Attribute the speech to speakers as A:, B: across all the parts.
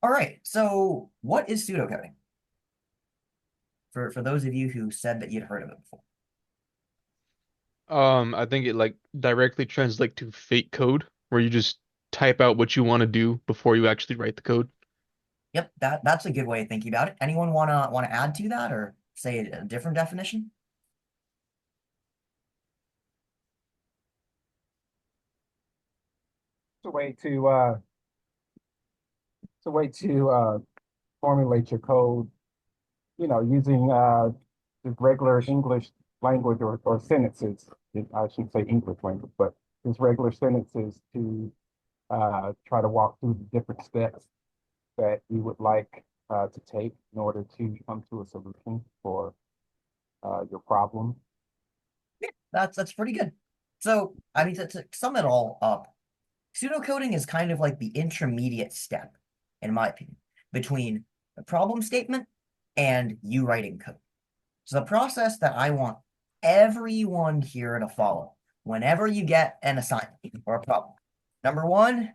A: All right, so what is pseudocoding? For those of you who said that you'd heard of it before.
B: I think it like directly translates to fake code, where you just type out what you want to do before you actually write the code.
A: Yep, that's a good way of thinking about it. Anyone wanna add to that or say a different definition?
C: It's a way to formulate your code, using just regular English language or sentences. I shouldn't say English language, but just regular sentences to try to walk through the different steps that you would like to take in order to come to a solution for your problem.
A: That's pretty good. So, I mean, to sum it all up, pseudocoding is kind of like the intermediate step, in my opinion, between the problem statement and you writing code. So the process that I want everyone here to follow whenever you get an assignment or a problem. Number one,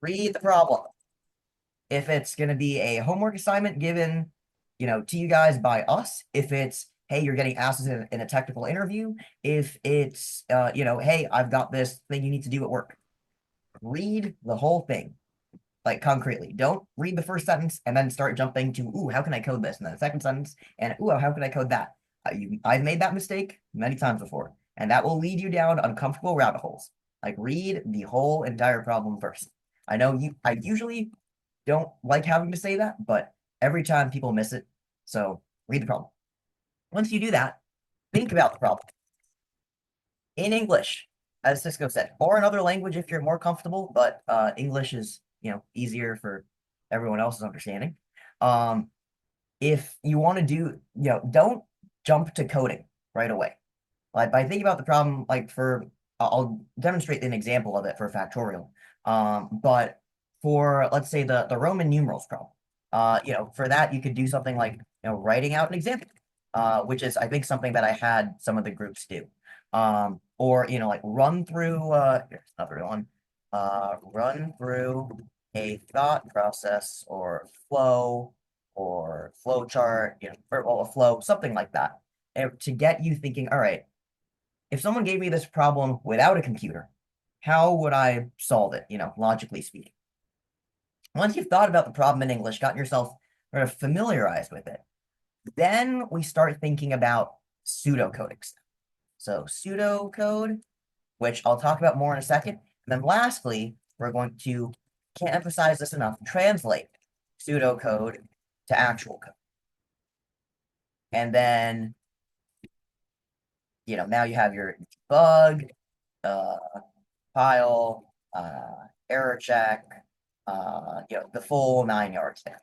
A: read the problem. If it's going to be a homework assignment given, to you guys by us, if it's, hey, you're getting asked in a technical interview, if it's, hey, I've got this thing you need to do at work, read the whole thing, like concretely. Don't read the first sentence and then start jumping to, ooh, how can I code this? And then the second sentence, and ooh, how can I code that? I've made that mistake many times before, and that will lead you down uncomfortable rabbit holes. Like read the whole entire problem first. I usually don't like having to say that, but every time people miss it. So read the problem. Once you do that, think about the problem in English, as Cisco said, or another language if you're more comfortable, but English is, easier for everyone else's understanding. Um, if you want to do, don't jump to coding right away. Like by thinking about the problem, like I'll demonstrate an example of it for factorial. But for let's say the Roman numerals problem, for that you could do something like writing out an example, which is I think something that I had some of the groups do. Or like run through here's another one, run through a thought process or flow chart, or well, a flow, something like that, and to get you thinking, all right, if someone gave me this problem without a computer, how would I solve it, logically speaking? Once you've thought about the problem in English, gotten yourself sort of familiarized with it, then we start thinking about pseudocoding stuff. So pseudocode, which I'll talk about more in a second. And then lastly, we're going to, can't emphasize this enough, translate pseudocode to actual code. And then, now you have your bug, uh, file, error check, the full 9 yards there.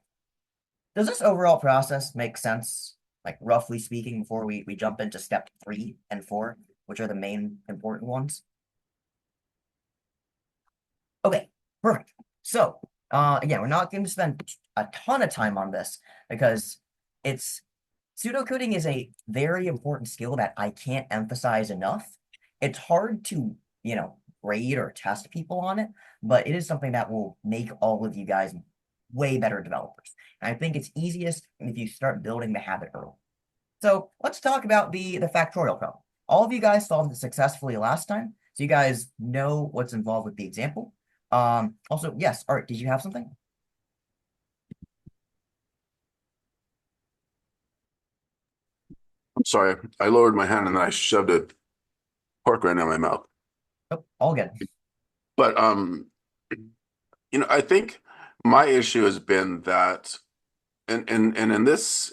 A: Does this overall process make sense, like roughly speaking, before we jump into step 3 and 4, which are the main important ones? Okay, perfect. So, again, we're not going to spend a ton of time on this because it's pseudocoding is a very important skill that I can't emphasize enough. It's hard to, grade or test people on it, but it is something that will make all of you guys way better developers. And I think it's easiest if you start building the habit early. So let's talk about the factorial problem. All of you guys solved it successfully last time, so you guys know what's involved with the example. Also, yes, Art, did you have something?
D: I'm sorry. I lowered my hand and then I shoved a pork rind in my mouth.
A: Oh, all good.
D: But I think my issue has been that and in this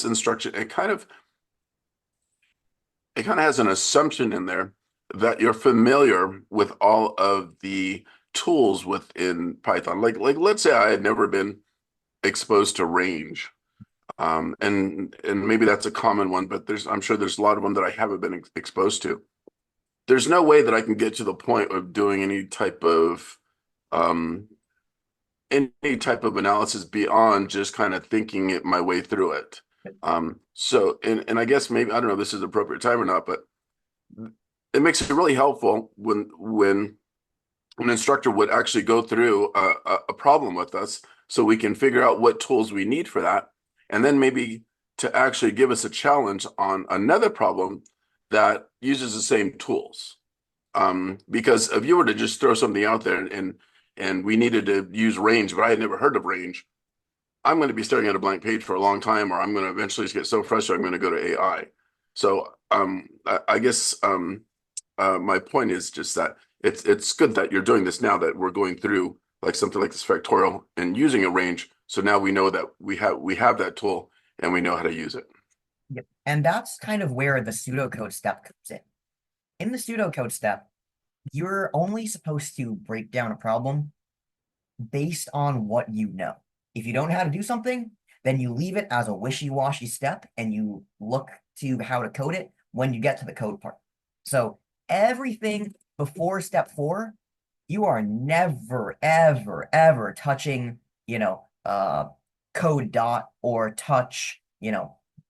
D: instruction, it kind of has an assumption in there that you're familiar with all of the tools within Python. Like let's say I had never been exposed to range. And maybe that's a common one, but I'm sure there's a lot of them that I haven't been exposed to. There's no way that I can get to the point of doing um, any type of analysis beyond just kind of thinking it my way through it. So, and I guess maybe, I don't know if this is the appropriate time or not, but it makes it really helpful when an instructor would actually go through a problem with us so we can figure out what tools we need for that. And then maybe to actually give us a challenge on another problem that uses the same tools. Because if you were to just throw something out there and we needed to use range, but I had never heard of range, I'm going to be staring at a blank page for a long time, or I'm going to eventually just get so frustrated I'm going to go to AI. So I guess my point is just that it's good that you're doing this now that we're going through like something like this factorial and using a range. So now we know that we have that tool and we know how to use it.
A: Yep. And that's kind of where the pseudocode step comes in. In the pseudocode step, you're only supposed to break down a problem based on what you know. If you don't know how to do something, then you leave it as a wishy-washy step and you look to how to code it when you get to the code part. So everything before step 4, you are never, ever, ever touching, code dot or touch,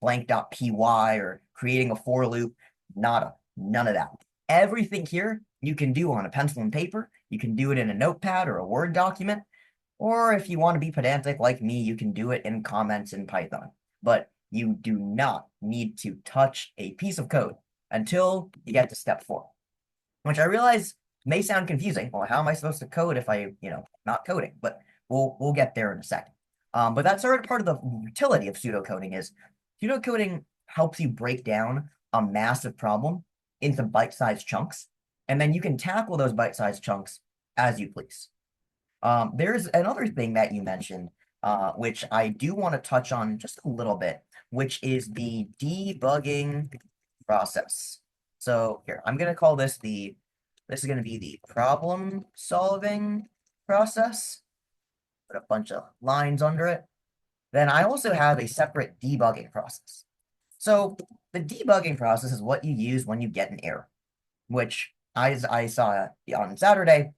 A: blank.py or creating a for loop. Nada, none of that. Everything here you can do on a pencil and paper. You can do it in a notepad or a Word document. Or if you want to be pedantic like me, you can do it in comments in Python. But you do not need to touch a piece of code until you get to step 4, which I realize may sound confusing. Well, how am I supposed to code if I, not coding? But we'll get there in a second. But that's sort of part of the utility of pseudocoding is pseudocoding helps you break down a massive problem into bite-sized chunks, and then you can tackle those bite-sized chunks as you please. There's another thing that you mentioned, which I do want to touch on just a little bit, which is the debugging process. So here, I'm going to call this this is going to be the problem solving process. Put a bunch of lines under it. Then I also have a separate debugging process. So the debugging process is what you use when you get an error, which I saw on Saturday.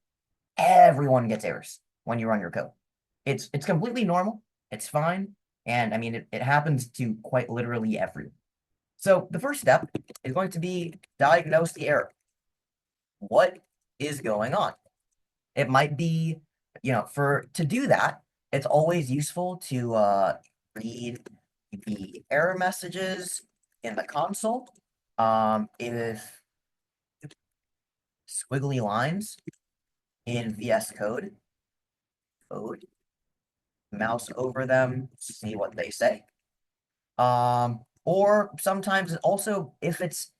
A: Everyone gets errors when you run your code. It's completely normal. It's fine. And I mean, it happens to quite literally everyone. So the first step is going to be diagnose the error. What is going on? It might be, to do that, it's always useful to read the error messages in the console. If squiggly lines in VS Code, mouse over them, see what they say. Or sometimes also if it's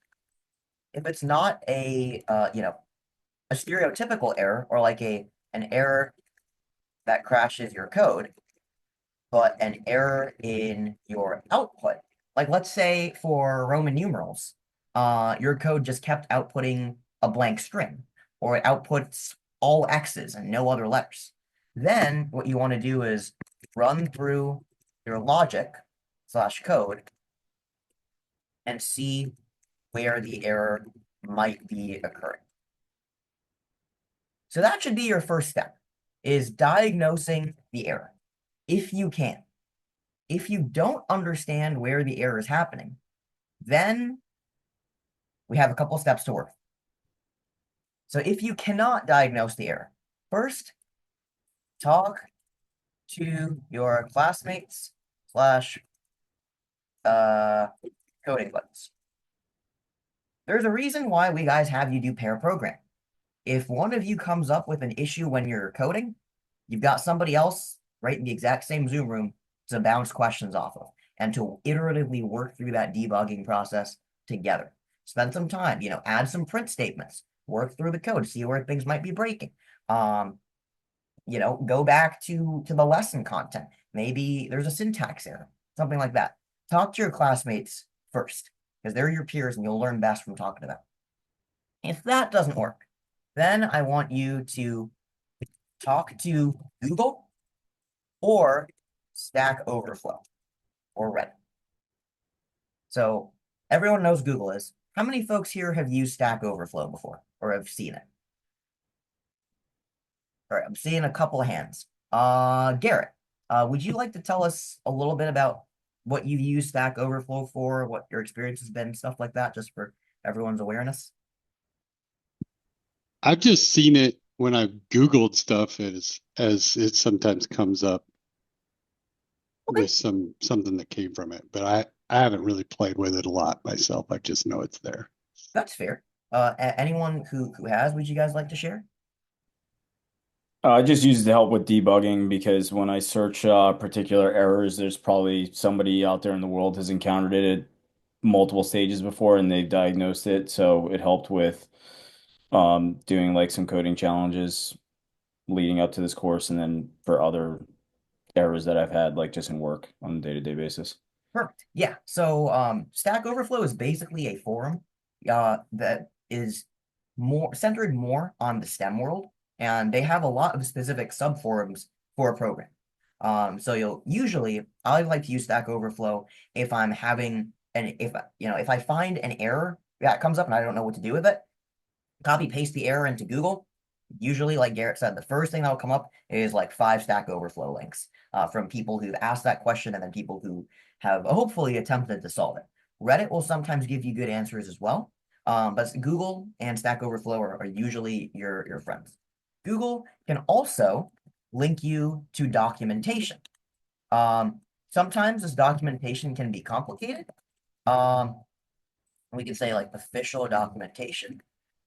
A: not a a stereotypical error or like an error that crashes your code, but an error in your output. Like let's say for Roman numerals, your code just kept outputting a blank string, or it outputs all X's and no other letters. Then what you want to do is run through your logic/code and see where the error might be occurring. So that should be your first step, is diagnosing the error, if you can. If you don't understand where the error is happening, then we have a couple steps to work. So if you cannot diagnose the error, first, talk to your classmates / coding buddies. There's a reason why we guys have you do pair programming. If one of you comes up with an issue when you're coding, you've got somebody else right in the exact same Zoom room to bounce questions off of and to iteratively work through that debugging process together. Spend some time, add some print statements, work through the code, see where things might be breaking. Go back to the lesson content. Maybe there's a syntax error, something like that. Talk to your classmates first, because they're your peers and you'll learn best from talking to them. If that doesn't work, then I want you to talk to Google or Stack Overflow or Reddit. So everyone knows Google is. How many folks here have used Stack Overflow before or have seen it? All right, I'm seeing a couple of hands. Garrett, would you like to tell us a little bit about what you use Stack Overflow for, what your experience has been, stuff like that, just for everyone's awareness?
E: I've just seen it when I've Googled stuff, as it sometimes comes up
A: Okay.
E: with something that came from it. But I haven't really played with it a lot myself. I just know it's there.
A: That's fair. Anyone who has, would you guys like to share?
F: I just use it to help with debugging because when I search particular errors, there's probably somebody out there in the world has encountered it at multiple stages before and they've diagnosed it. So it helped with doing like some coding challenges leading up to this course and then for other errors that I've had, like just in work on a day-to-day basis.
A: Perfect. Yeah. So Stack Overflow is basically a forum that is centered more on the STEM world, and they have a lot of specific subforums for a program. So I like to use Stack Overflow if I'm having if I find an error that comes up and I don't know what to do with it, copy paste the error into Google. Usually, like Garrett said, the first thing that'll come up is like 5 Stack Overflow links from people who've asked that question and then people who have hopefully attempted to solve it. Reddit will sometimes give you good answers as well, but Google and Stack Overflow are usually your friends. Google can also link you to documentation. Sometimes this documentation can be complicated. We can say like official documentation,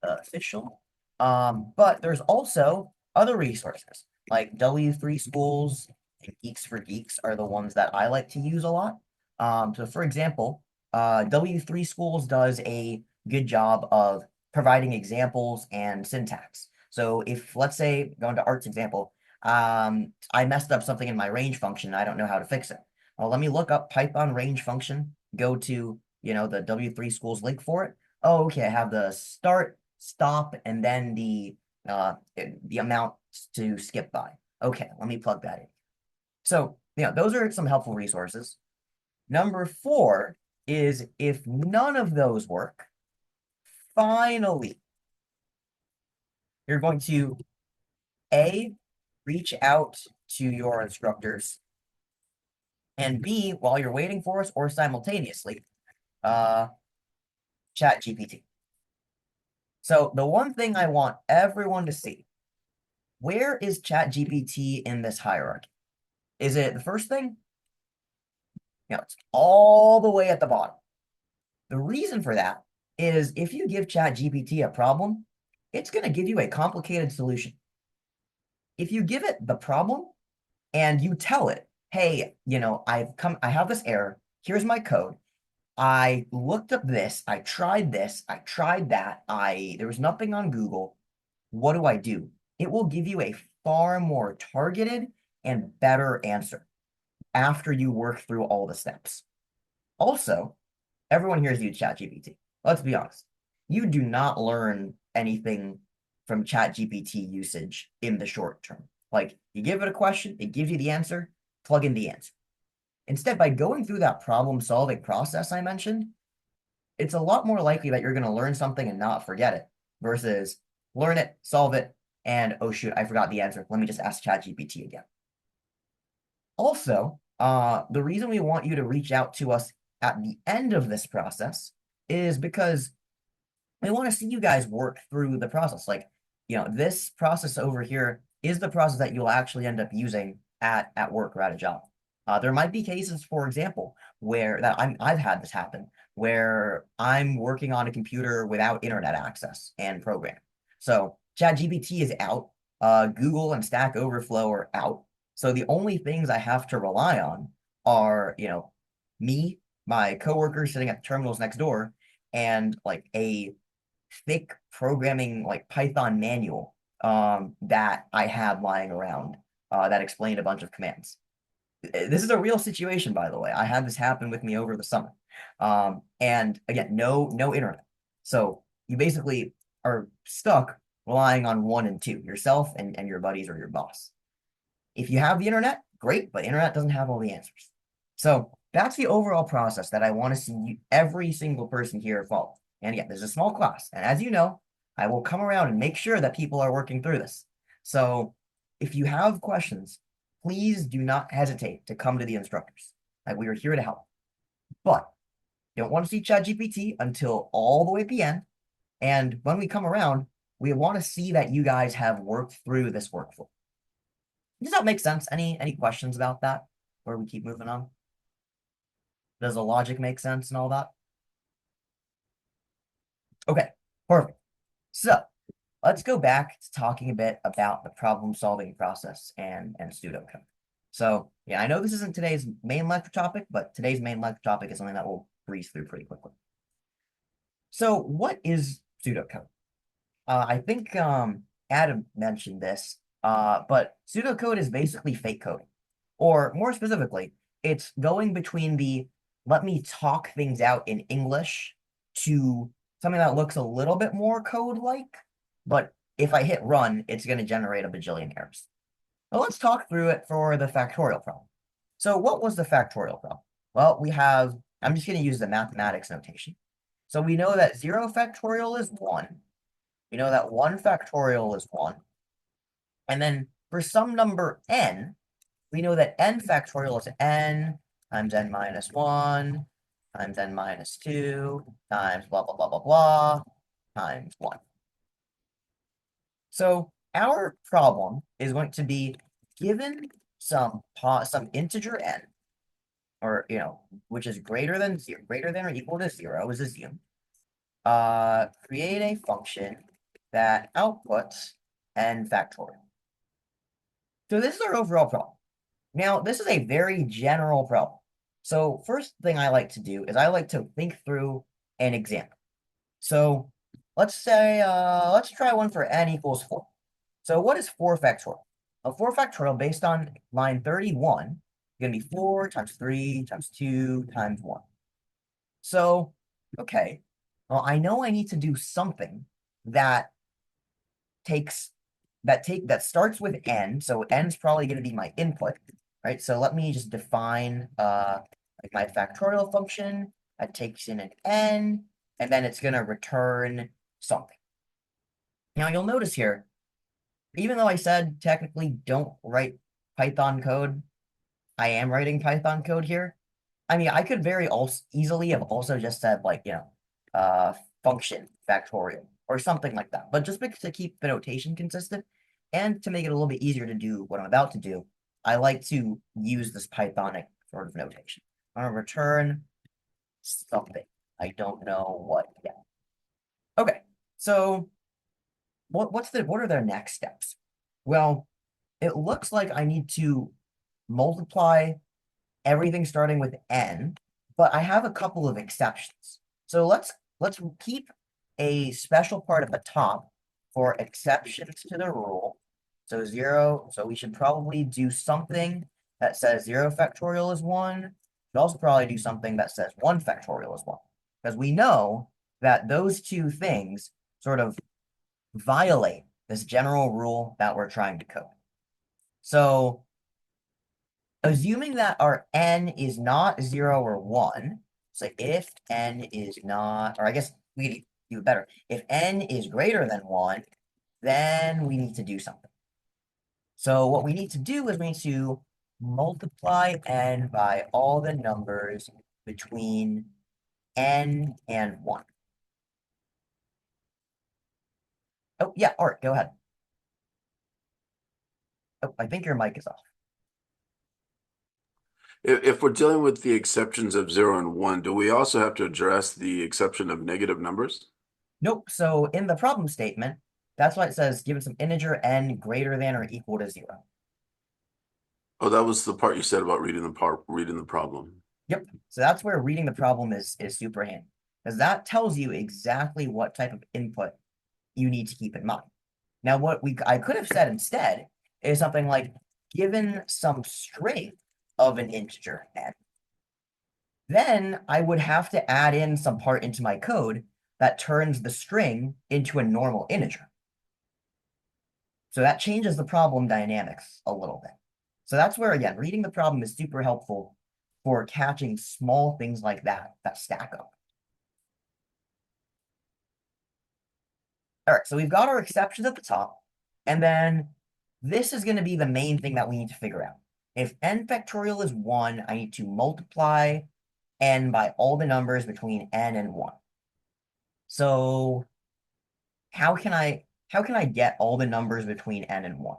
A: official. But there's also other resources like W3 Schools and Geeks for Geeks are the ones that I like to use a lot. So for example, W3 Schools does a good job of providing examples and syntax. So if, let's say, going to Art's example, I messed up something in my range function, and I don't know how to fix it. Well, let me look up Python range function, go to, the W3 Schools link for it. Oh, okay, I have the start, stop, and then the amount to skip by. Okay, let me plug that in. So, those are some helpful resources. Number 4 is if none of those work, finally, you're going to A, reach out to your instructors, and B, while you're waiting for us or simultaneously, chat GPT. So the one thing I want everyone to see, where is chat GPT in this hierarchy? Is it the first thing? It's all the way at the bottom. The reason for that is if you give chat GPT a problem, it's going to give you a complicated solution. If you give it the problem and you tell it, hey, I have this error, here's my code, I looked up this, I tried that, there was nothing on Google. What do? It will give you a far more targeted and better answer after you work through all the steps. Also, everyone here has used ChatGPT. Let's be honest. You do not learn anything from ChatGPT usage in the short term. Like, you give it a question, it gives you the answer, plug in the answer. Instead, by going through that problem-solving process I mentioned, it's a lot more likely that you're going to learn something and not forget it versus learn it, solve it, and oh shoot, I forgot the answer. Let me just ask ChatGPT again. Also, the reason we want you to reach out to us at the end of this process is because we want to see you guys work through the process. Like, this process over here is the process that you'll actually end up using at work or at a job. There might be cases, for example, where I've had this happen, where I'm working on a computer without internet access and programming. So ChatGPT is out, Google and Stack Overflow are out. So the only things I have to rely on are, me, my coworkers sitting at the terminals next door, and like a thick programming like Python manual that I have lying around that explained a bunch of commands. This is a real situation, by the way. I had this happen with me over the summer. And again, no internet. So you basically are stuck relying on 1 and 2, yourself and your buddies or your boss. If you have the internet, great, but internet doesn't have all the answers. So that's the overall process that I want to see every single person here follow. And again, there's a small class. And as you know, I will come around and make sure that people are working through this. So if you have questions, please do not hesitate to come to the instructors. Like, we are here to help. But you don't want to see ChatGPT until all the way at the end. And when we come around, we want to see that you guys have worked through this workflow. Does that make sense? Any questions about that? Or we keep moving on? Does the logic make sense and all that? Okay, perfect. So let's go back to talking a bit about the problem-solving process and pseudocode. So yeah, I know this isn't today's main lecture topic, but today's main lecture topic is something that we'll breeze through pretty quickly. So what is pseudocode? I think Adam mentioned this, but pseudocode is basically fake coding. Or more specifically, it's going between the let me talk things out in English to something that looks a little bit more code-like, but if I hit run, it's going to generate a bajillion errors. Well, let's talk through it for the factorial problem. So what was the factorial problem? Well, I'm just going to use the mathematics notation. So we know that 0 factorial is 1. We know that 1 factorial is 1. And then for some number n, we know that n factorial is n times n minus 1 times n minus 2 times blah, blah, blah, blah, blah, times 1. So our problem is going to be given some integer n, or, which is greater than or equal to 0 is assumed. Create a function that outputs n factorial. So this is our overall problem. Now, this is a very general problem. So first thing I like to do is I like to think through an example. So let's say, let's try one for n equals 4. So what is 4 factorial? A 4 factorial based on line 31 is going to be 4 times 3 times 2 times 1. So, okay, well, I know I need to do something that starts with n, so n is probably going to be my input, right? So let me just define like my factorial function that takes in an n, and then it's going to return something. Now you'll notice here, even though I said technically don't write Python code, I am writing Python code here. I mean, I could very easily have also just said like, function factorial or something like that. But just to keep the notation consistent and to make it a little bit easier to do what I'm about to do, I like to use this Pythonic sort of notation. I'm going to return something. I don't know what yet. Okay, so what are their next steps? Well, it looks like I need to multiply everything starting with n, but I have a couple of exceptions. So let's keep a special part at the top for exceptions to the rule. So 0, so we should probably do something that says 0 factorial is 1. Should also probably do something that says 1 factorial is 1. Because we know that those two things sort of violate this general rule that we're trying to code. So assuming that our n is not 0 or 1, so if n is not, or I guess we do better, if n is greater than 1, then we need to do something. So what we need to do is we need to multiply n by all the numbers between n and 1. Oh, yeah, Art, go ahead. Oh, I think your mic is off.
D: If we're dealing with the exceptions of 0 and 1, do we also have to address the exception of negative numbers?
A: Nope. So in the problem statement, that's why it says given some integer n greater than or equal to 0.
D: Oh, that was the part you said about reading the problem.
A: Yep. So that's where reading the problem is super handy, because that tells you exactly what type of input you need to keep in mind. Now, what I could have said instead is something like given some string of an integer n, then I would have to add in some part into my code that turns the string into a normal integer. So that changes the problem dynamics a little bit. So that's where, again, reading the problem is super helpful for catching small things like that stack up. All right, so we've got our exceptions at the top, and then this is going to be the main thing that we need to figure out. If n factorial is 1, I need to multiply n by all the numbers between n and 1. So how can I how can I get all the numbers between n and 1?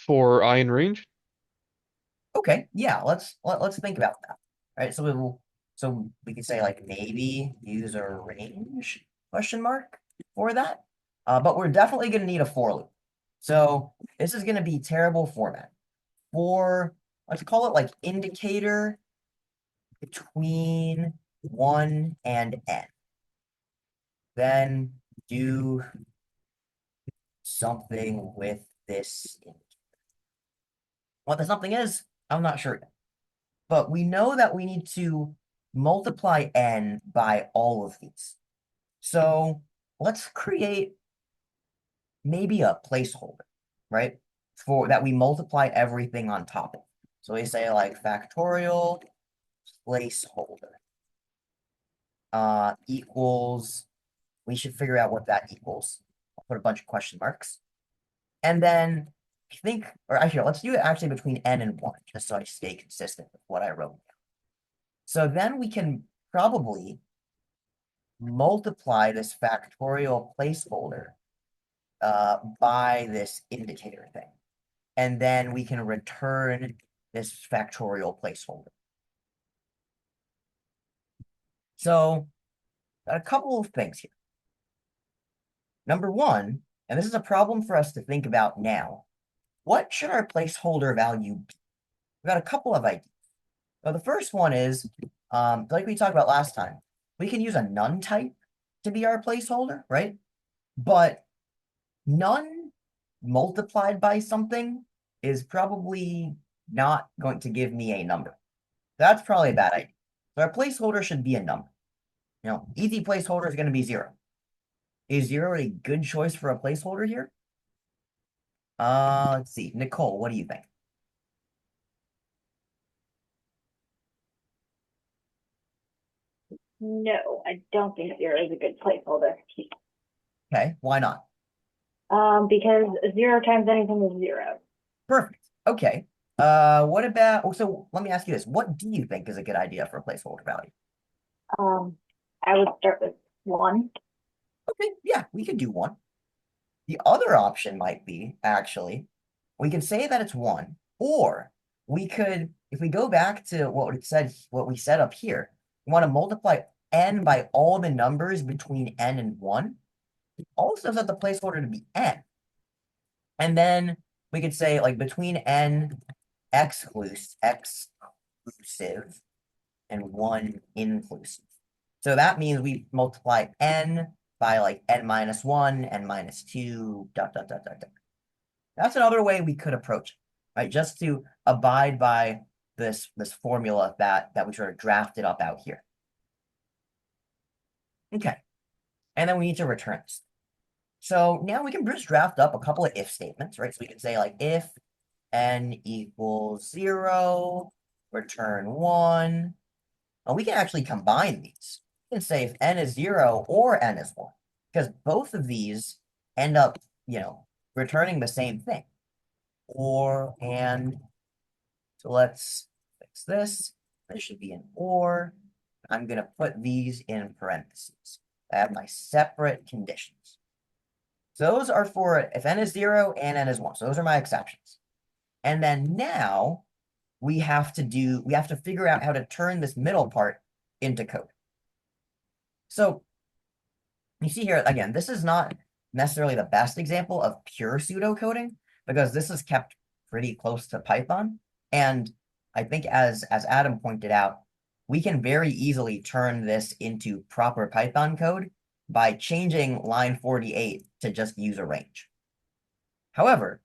B: For I in range?
A: Okay, yeah, let's think about that. Right, so we could say like maybe use a range question mark for that. But we're definitely gonna need a for loop. So this is gonna be terrible format. For let's call it like indicator between 1 and n. Then do something with this. What the something is, I'm not sure yet. But we know that we need to multiply n by all of these. So let's create maybe a placeholder, right? For that we multiply everything on top of. So we say like factorial placeholder equals, we should figure out what that equals. I'll put a bunch of question marks. And then I think, or actually, let's do it actually between n and 1, just so I stay consistent with what I wrote. So then we can probably multiply this factorial placeholder by this indicator thing. And then we can return this factorial placeholder. So a couple of things here. Number one, and this is a problem for us to think about now, what should our placeholder value be? We've got a couple of ideas. Now, the first one is, like we talked about last time, we can use a none type to be our placeholder, right? But none multiplied by something is probably not going to give me a number. That's probably a bad idea. So our placeholder should be a number. You know, easy placeholder is going to be 0. Is 0 a good choice for a placeholder here? Let's see. Nicole, what do you think?
G: No, I don't think 0 is a good placeholder.
A: Okay, why not?
G: Because 0 times anything is 0.
A: Perfect. Okay. What about, so let me ask you this. What do you think is a good idea for a placeholder value?
G: I would start with 1.
A: Okay, yeah, we could do 1. The other option might be, actually, we can say that it's 1, or we could, if we go back to what we said up here, we want to multiply n by all the numbers between n and 1. We also set the placeholder to be n. And then we could say like between n exclusive and 1 inclusive. So that means we multiply n by like n minus 1, n minus 2, dot, dot, dot, dot, dot. That's another way we could approach it, right? Just to abide by this formula that we sort of drafted up out here. Okay. And then we need to return this. So now we can just draft up a couple of if statements, right? So we can say like if n equals 0, return 1. And we can actually combine these. We can say if n is 0 or n is 1, because both of these end up, returning the same thing. Or, and, so let's fix this. This should be an or. I'm going to put these in parentheses. I have my separate conditions. So those are for if n is 0 and n is 1. So those are my exceptions. And then now we have to figure out how to turn this middle part into code. So you see here, again, this is not necessarily the best example of pure pseudocoding because this is kept pretty close to Python. And I think as Adam pointed out, we can very easily turn this into proper Python code by changing line 48 to just use a range. However,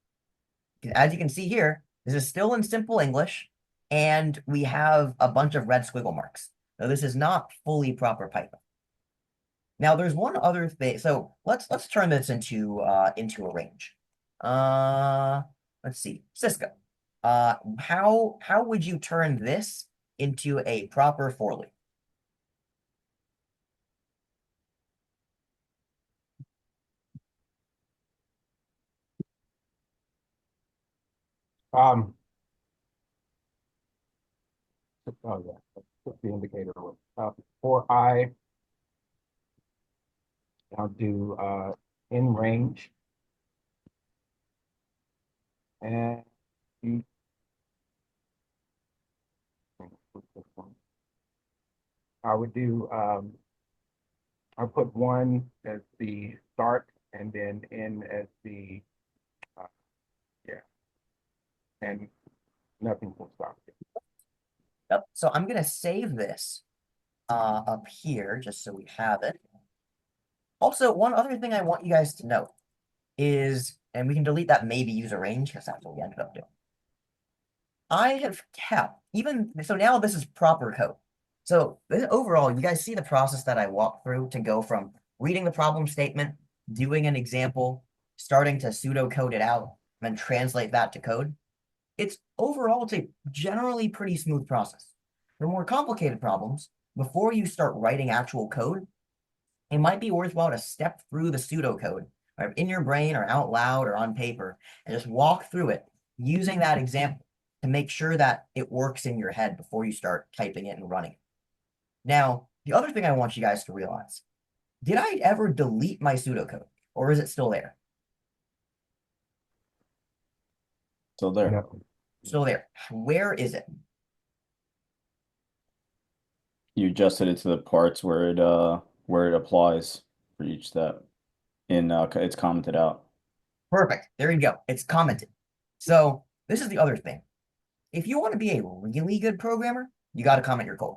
A: as you can see here, this is still in simple English, and we have a bunch of red squiggle marks. So this is not fully proper Python. Now there's one other thing. So let's turn this into a range. Let's see, Cisco. How would you turn this into a proper for loop?
C: Oh yeah, put the indicator with for I I'll do in range. And you- I would do I'll put 1 as the start and then N as the yeah, and nothing will stop it.
A: Yep. So I'm gonna save this up here just so we have it. Also, one other thing I want you guys to know is, and we can delete that maybe user range because that's what we ended up doing. I have kept even so now this is proper code. So overall, you guys see the process that I walked through to go from reading the problem statement, doing an example, starting to pseudocode it out, and then translate that to code. It's a generally pretty smooth process. For more complicated problems, before you start writing actual code, it might be worthwhile to step through the pseudocode or in your brain or out loud or on paper and just walk through it using that example to make sure that it works in your head before you start typing it and running it. Now, the other thing I want you guys to realize, did I ever delete my pseudocode or is it still there?
F: Still there.
C: No.
A: Still there. Where is it?
F: You adjusted it to the parts where it applies for each step. It's commented out.
A: Perfect. There you go. It's commented. So this is the other thing. If you want to be a really good programmer, you got to comment your code.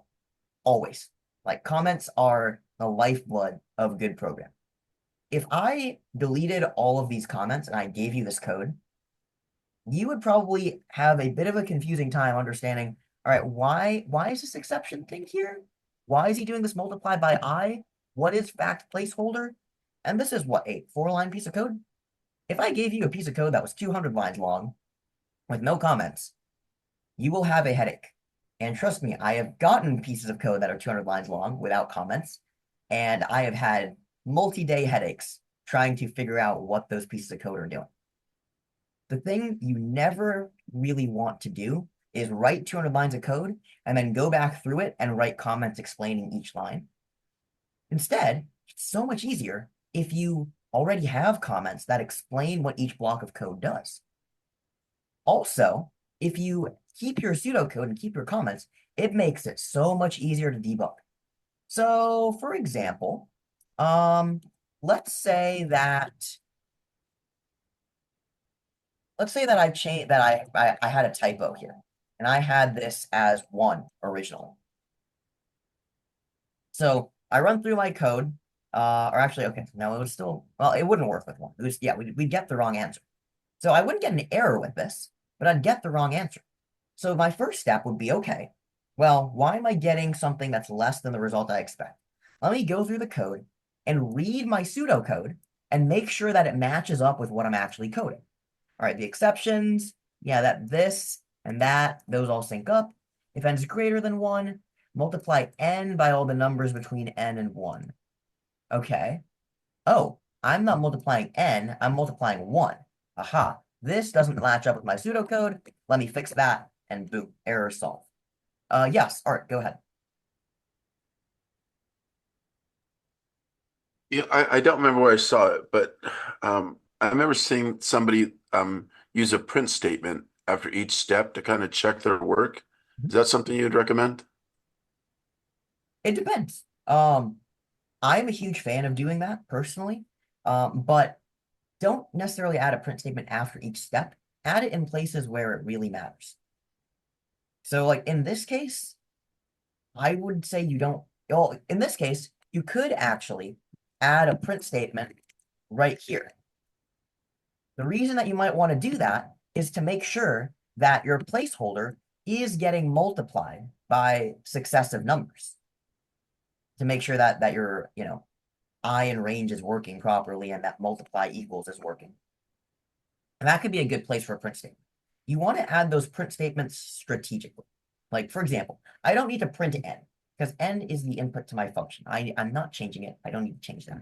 A: Always. Like comments are the lifeblood of good programming. If I deleted all of these comments and I gave you this code, you would probably have a bit of a confusing time understanding, all right, why is this exception thing here? Why is he doing this multiply by I? What is fact placeholder? And this is what, a 4-line piece of code? If I gave you a piece of code that was 200 lines long with no comments, you will have a headache. And trust me, I have gotten pieces of code that are 200 lines long without comments, and I have had multi-day headaches trying to figure out what those pieces of code are doing. The thing you never really want to do is write 200 lines of code and then go back through it and write comments explaining each line. Instead, it's so much easier if you already have comments that explain what each block of code does. Also, if you keep your pseudocode and keep your comments, it makes it so much easier to debug. So, for example, let's say that I had a typo here, and I had this as 1 originally. So I run through my code, or actually, okay, no, it would still, well, it wouldn't work with 1. It was, yeah, we'd get the wrong answer. So I wouldn't get an error with this, but I'd get the wrong answer. So my first step would be, okay, well, why am I getting something that's less than the result I expect? Let me go through the code and read my pseudocode and make sure that it matches up with what I'm actually coding. All right, the exceptions, yeah, that this and that, those all sync up. If n is greater than 1, multiply n by all the numbers between n and 1. Okay. Oh, I'm not multiplying n, I'm multiplying 1. Aha, this doesn't match up with my pseudocode. Let me fix that, and boom, error solved. Yes, Art, go ahead.
D: Yeah, I don't remember where I saw it, but I remember seeing somebody use a print statement after each step to kind of check their work. Is that something you'd recommend?
A: It depends. I'm a huge fan of doing that personally, but don't necessarily add a print statement after each step. Add it in places where it really matters. So like in this case, I would say you don't, well, in this case, you could actually add a print statement right here. The reason that you might want to do that is to make sure that your placeholder is getting multiplied by successive numbers. To make sure that your, I in range is working properly and that multiply equals is working. And that could be a good place for a print statement. You want to add those print statements strategically. Like, for example, I don't need to print n because n is the input to my function. I'm not changing it. I don't need to change that.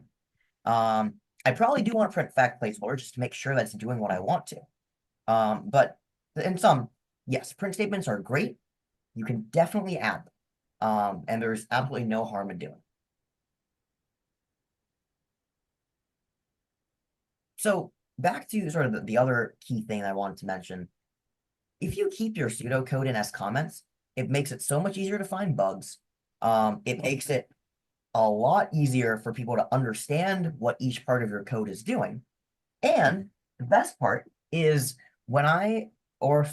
A: I probably do want to print fact placeholder just to make sure that it's doing what I want to. But in some, yes, print statements are great. You can definitely add them. And there's absolutely no harm in doing. So back to sort of the other key thing I wanted to mention. If you keep your pseudocode in as comments, it makes it so much easier to find bugs. It makes it a lot easier for people to understand what each part of your code is doing. And the best part is when I, or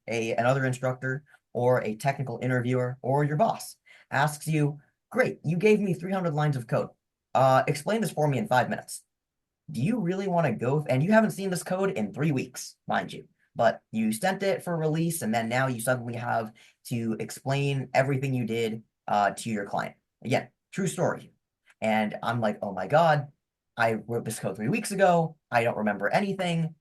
A: another instructor or a technical interviewer or your boss asks you, great, you gave me 300 lines of code. Explain this for me in 5 minutes. Do you really want to go? And you haven't seen this code in 3 weeks, mind you, but you sent it for release, and then now you suddenly have to explain everything you did to your client. Again, true story. And I'm like, oh my God, I wrote this code 3 weeks ago. I don't remember anything.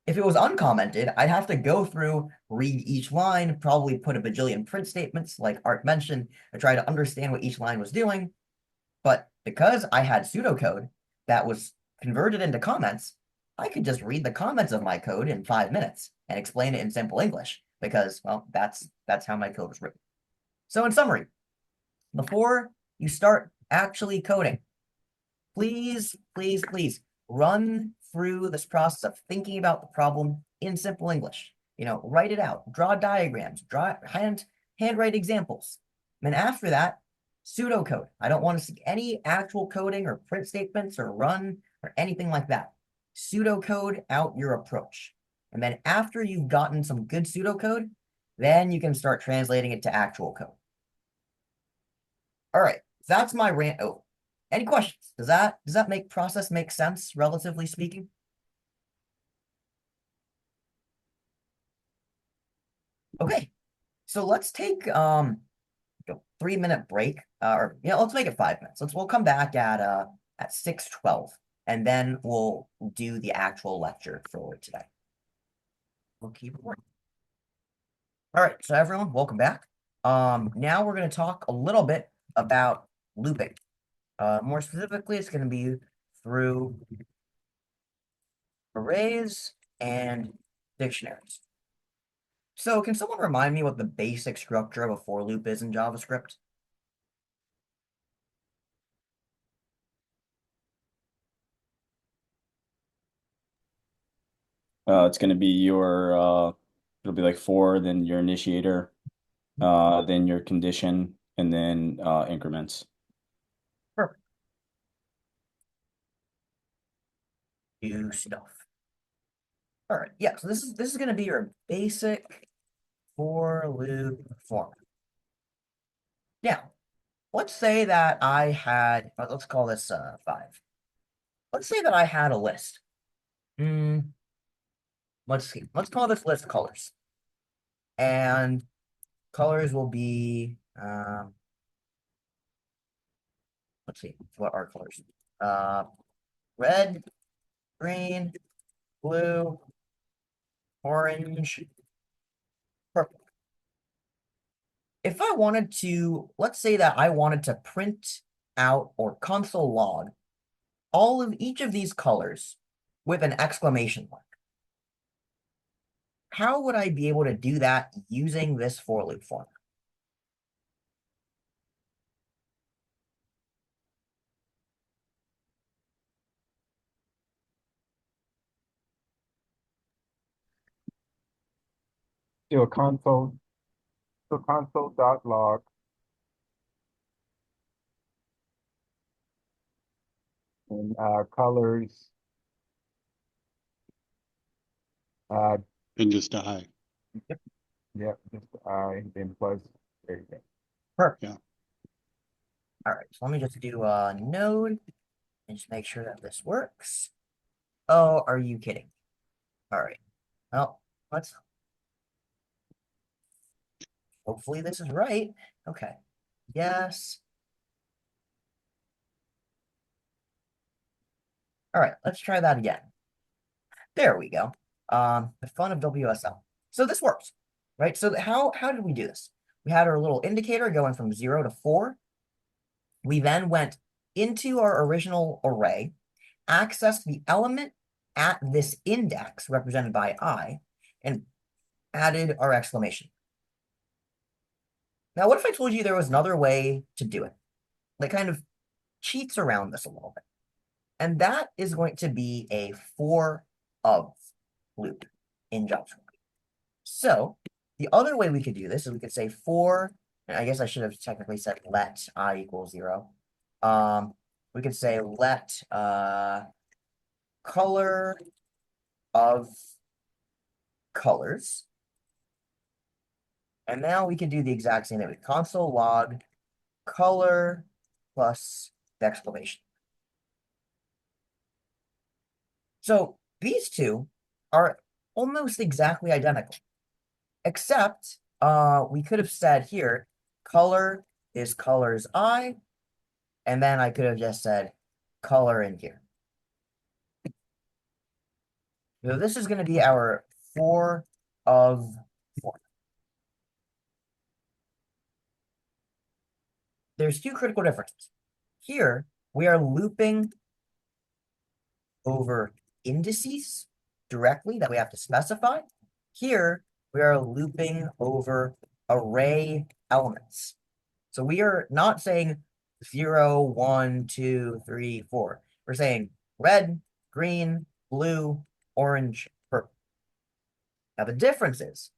A: If it was uncommented, I'd have to go through, read each line, probably put a bajillion print statements, like Art mentioned, to try to understand what each line was doing. But because I had pseudocode that was converted into comments, I could just read the comments of my code in 5 minutes and explain it in simple English because, well, that's how my code was written. So in summary, before you start actually coding, please, please, please run through this process of thinking about the problem in simple English. Write it out, draw diagrams, handwrite examples. And after that, pseudocode. I don't want to see any actual coding or print statements or run or anything like that. Pseudocode out your approach. And then after you've gotten some good pseudocode, then you can start translating it to actual code. All right, that's my rant. Oh, any questions? Does that process make sense, relatively speaking? Okay, so let's take a 3-minute break, or let's make it 5 minutes. We'll come back at 6:12, and then we'll do the actual lecture for today. We'll keep it working. All right, so everyone, welcome back. Now we're going to talk a little bit about looping. More specifically, it's going to be through arrays and dictionaries. So can someone remind me what the basic structure of a for loop is in JavaScript?
F: It's going to be it'll be like for, then your initiator, then your condition, and then increments.
A: Perfect. Do stuff. All right, yeah, so this is going to be your basic for loop form. Now, let's say that I had, let's call this 5. Let's say that I had a list. Let's see. Let's call this list colors. And colors will be, let's see, what are colors? Red, green, blue, orange, purple. If I wanted to, let's say that I wanted to print out or console log all of each of these colors with an exclamation mark. How would I be able to do that using this for loop form?
C: Do a console.log and colors
E: And just I.
C: yeah, just I then plus there you go.
A: Perfect.
E: Yeah.
A: All right, so let me just do a node and just make sure that this works. Oh, are you kidding? All right. Well, hopefully this is right. Okay. Yes. All right, let's try that again. There we go. The fun of WSL. So this works, right? So how did we do this? We had our little indicator going from 0 to 4. We then went into our original array, accessed the element at this index represented by I, and added our exclamation. Now, what if I told you there was another way to do it that kind of cheats around this a little bit? And that is going to be a for of loop in JavaScript. So the other way we could do this is we could say for, and I guess I should have technically said let I equal 0. We could say let color of colors. And now we can do the exact same thing with console log color plus the exclamation. So these two are almost exactly identical, except we could have said here color is colors I, and then I could have just said color in here. So this is going to be our for of for. There's two critical differences. Here, we are looping over indices directly that we have to specify. Here, we are looping over array elements. So we are not saying 0, 1, 2, 3, 4. We're saying red, green, blue, orange, purple. Now the difference is,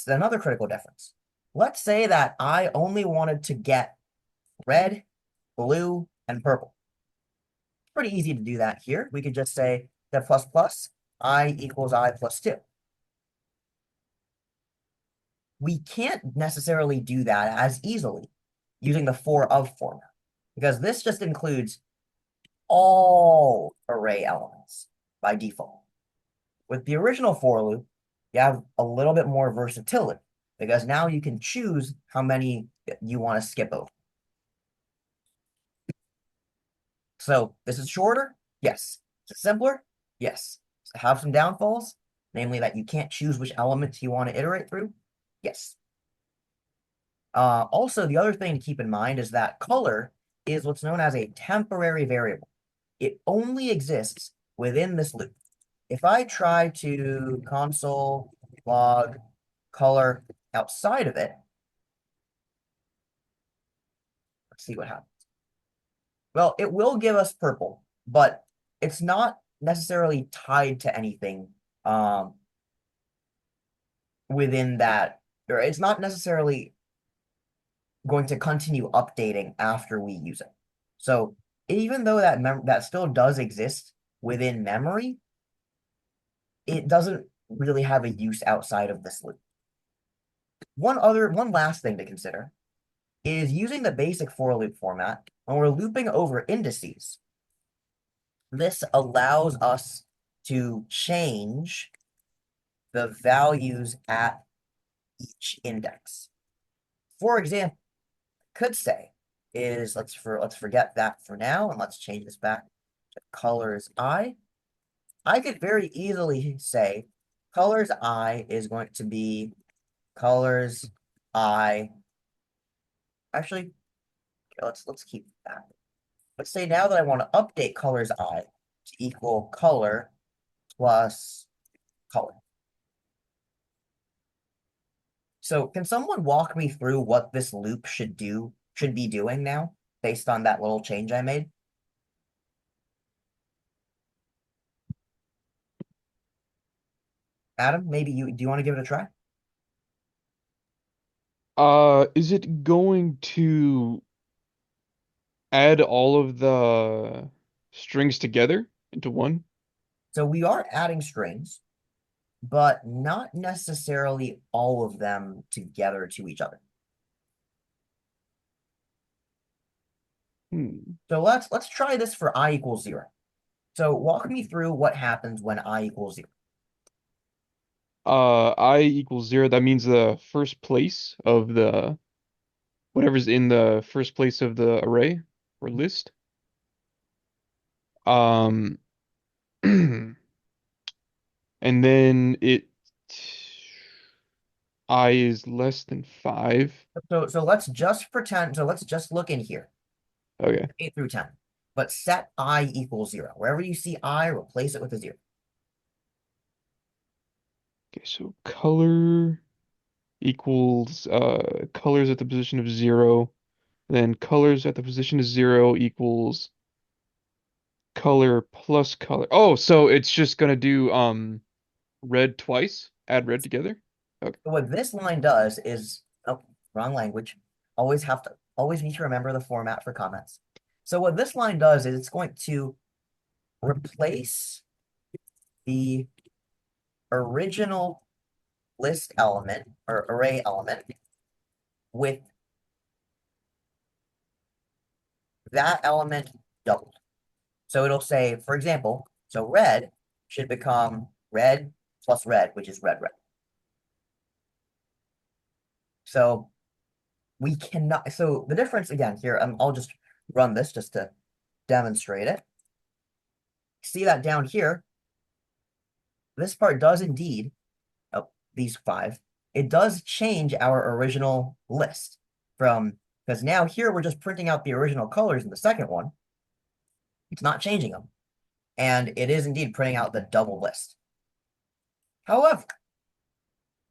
A: another critical difference. Let's say that I only wanted to get red, blue, and purple. Pretty easy to do that here. We could just say that plus plus I equals I plus 2. We can't necessarily do that as easily using the for of format, because this just includes all array elements by default. With the original for loop, you have a little bit more versatility, because now you can choose how many you want to skip over. So this is shorter? Yes. Is it simpler? Yes. Does it have some downfalls? Namely that you can't choose which elements you want to iterate through? Yes. Also, the other thing to keep in mind is that color is what's known as a temporary variable. It only exists within this loop. If I try to console log color outside of it, let's see what happens. Well, it will give us purple, but it's not necessarily tied to anything within that, or it's not necessarily going to continue updating after we use it. So even though that still does exist within memory, it doesn't really have a use outside of this loop. One last thing to consider is using the basic for loop format when we're looping over indices. This allows us to change the values at each index. For example, could say is let's forget that for now, and let's change this back to colors I. I could very easily say colors I is going to be colors I. Actually, let's keep that. Let's say now that I want to update colors I to equal color plus color. So can someone walk me through what this loop should be doing now, based on that little change I made? Adam, maybe do you want to give it a try?
B: Is it going to add all of the strings together into one?
A: So we are adding strings, but not necessarily all of them together to each other. So let's try this for I equals 0. So walk me through what happens when I equals 0.
B: I equals 0. That means the first place of the whatever's in the first place of the array or list. Um, and then I is less than 5.
A: So let's just pretend. So let's just look in here,
B: Okay.
A: 8 through 10. But set I equals 0. Wherever you see I, replace it with a 0.
B: Okay, so color equals colors at the position of 0. Then colors at the position of 0 equals color plus color. Oh, so it's just gonna do red twice, add red together. Okay.
A: So what this line does is, oh, wrong language. Always need to remember the format for comments. So what this line does is it's going to replace the original list element or array element with that element doubled. So it'll say, for example, so red should become red plus red, which is red, red. So we cannot, so the difference again here, I'll just run this just to demonstrate it. See that down here, this part does indeed, oh, these 5, it does change our original list from, because now here we're just printing out the original colors in the second one. It's not changing them. And it is indeed printing out the double list. However,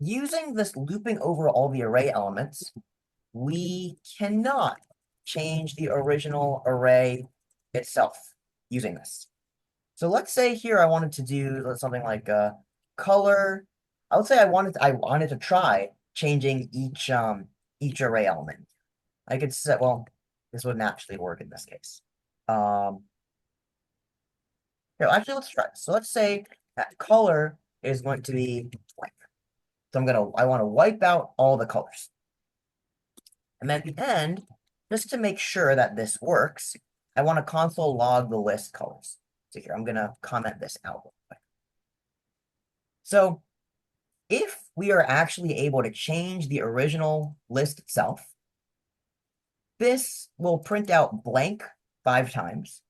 A: using this looping over all the array elements, we cannot change the original array itself using this. So let's say here I wanted to do something like color. I would say I wanted to try changing each array element. I could set, well, this wouldn't actually work in this case. Here, actually, let's try. So let's say that color is going to be blank. So I want to wipe out all the colors. And then at the end, just to make sure that this works, I want to console log the list colors. So here, I'm going to comment this out real quick. So if we are actually able to change the original list itself, this will print out blank 5 times.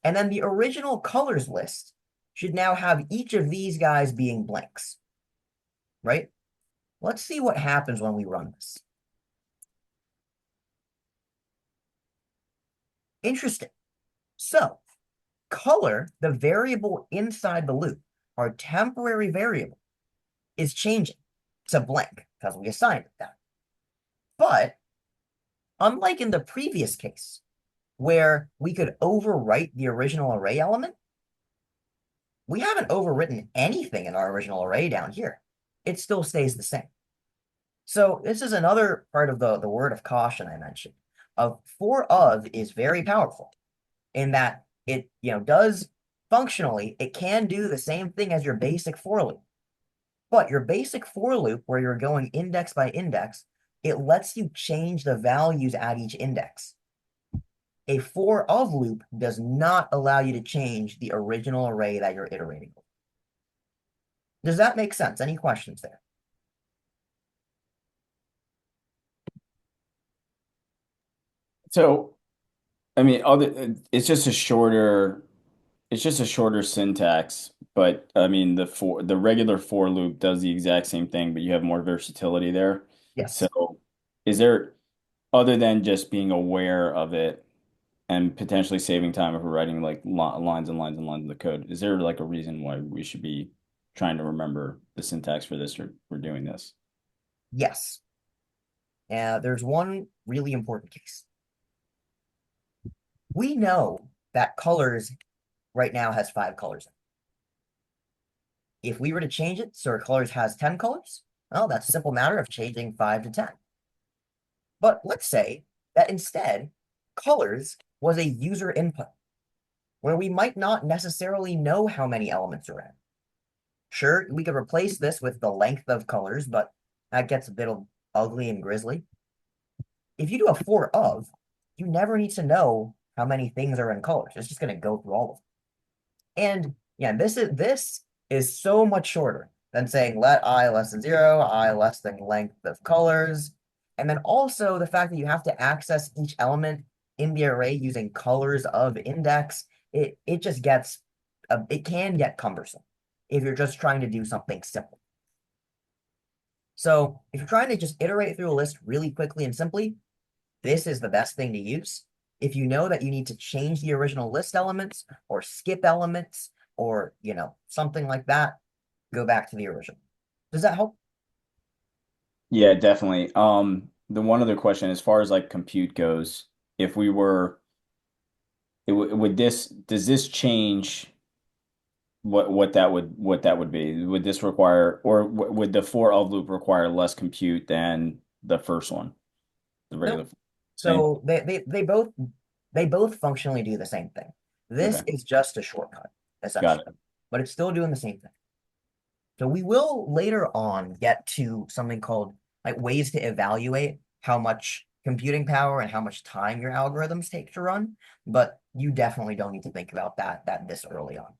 A: And then the original colors list should now have each of these guys being blanks, right? Let's see what happens when we run this. Interesting. So color, the variable inside the loop, our temporary variable, is changing to blank because we assigned it that. But unlike in the previous case, where we could overwrite the original array element, we haven't overwritten anything in our original array down here. It still stays the same. So this is another part of the word of caution I mentioned. For of is very powerful in that it does functionally, it can do the same thing as your basic for loop. But your basic for loop, where you're going index by index, it lets you change the values at each index. A for of loop does not allow you to change the original array that you're iterating. Does that make sense? Any questions there?
F: So, I mean, it's just a shorter syntax, but I mean the regular for loop does the exact same thing, but you have more versatility there.
A: Yes.
F: So is there, other than just being aware of it and potentially saving time if we're writing like lines and lines and lines of the code, is there like a reason why we should be trying to remember the syntax for this or for doing this?
A: Yes. There's one really important case. We know that colors right now has 5 colors. If we were to change it so our colors has 10 colors, well, that's a simple matter of changing 5 to 10. But let's say that instead, colors was a user input, where we might not necessarily know how many elements are in. Sure, we could replace this with the length of colors, but that gets a bit ugly and grisly. If you do a for of, you never need to know how many things are in colors. It's just going to go through all of them. And yeah, this is so much shorter than saying let I less than 0, I less than length of colors. And then also the fact that you have to access each element in the array using colors of index, it just gets, it can get cumbersome if you're just trying to do something simple. So if you're trying to just iterate through a list really quickly and simply, this is the best thing to use. If you know that you need to change the original list elements or skip elements or, something like that, go back to the original. Does that help?
F: Yeah, definitely. The one other question, as far as like compute goes, if we were does this change what that would be? Would this require, or would the for of loop require less compute than the first one, the regular?
A: Nope.
F: Same.
A: So they both functionally do the same thing. This
F: Okay.
A: is just a shortcut,
F: Got
A: essentially,
F: it.
A: but it's still doing the same thing. So we will later on get to something called like ways to evaluate how much computing power and how much time your algorithms take to run, but you definitely don't need to think about that this early on.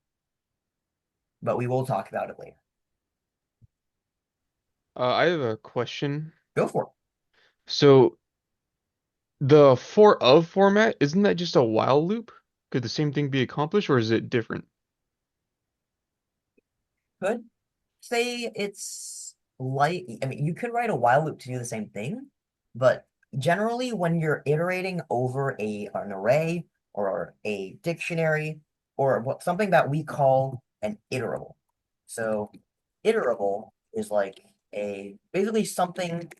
A: But we will talk about it later.
B: I have a question.
A: Go for it.
B: So the for of format, isn't that just a while loop? Could the same thing be accomplished, or is it different?
A: Could say it's like, I mean, you could write a while loop to do the same thing, but generally when you're iterating over an array or a dictionary or something that we call an iterable. So iterable is like basically something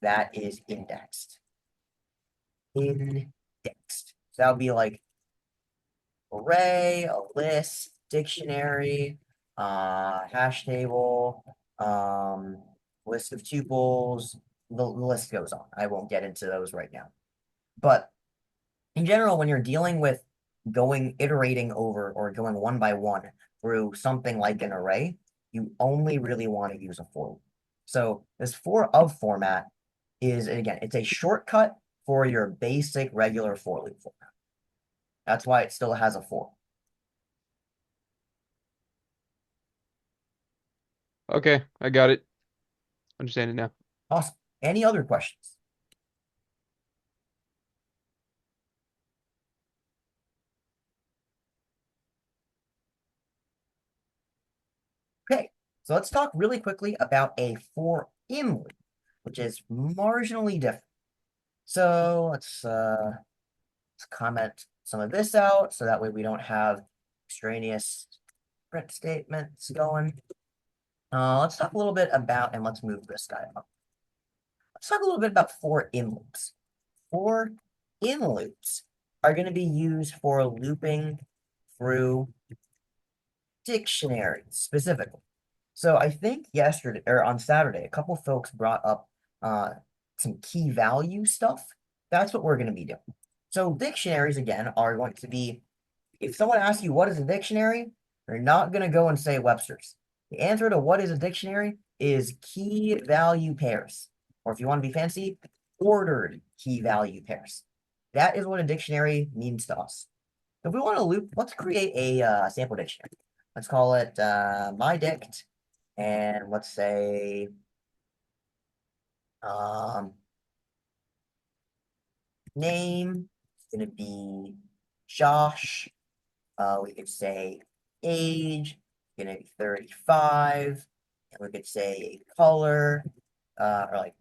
A: that is indexed. Indexed. So that would be like array, a list, dictionary, hash table, list of tuples. The list goes on. I won't get into those right now. But in general, when you're dealing with iterating over or going one by one through something like an array, you only really want to use a for loop. So this for of format is, again, it's a shortcut for your basic regular for loop format. That's why it still has a for.
B: Okay, I got it. Understand it now.
A: Awesome. Any other questions? Okay, so let's talk really quickly about a for in loop, which is marginally different. So let's comment some of this out so that way we don't have extraneous print statements going. Let's talk a little bit about, and let's move this guy up. Let's talk a little bit about for in loops. For in loops are going to be used for looping through dictionaries specifically. So I think yesterday or on Saturday, a couple folks brought up some key value stuff. That's what we're going to be doing. So dictionaries again are going to be, if someone asks you what is a dictionary, you're not going to go and say Webster's. The answer to what is a dictionary is key value pairs, or if you want to be fancy, ordered key value pairs. That is what a dictionary means to us. So if we want to loop, let's create a sample dictionary. Let's call it my dict, and let's say name is going to be Josh. We could say age, going to be 35, and we could say color, or like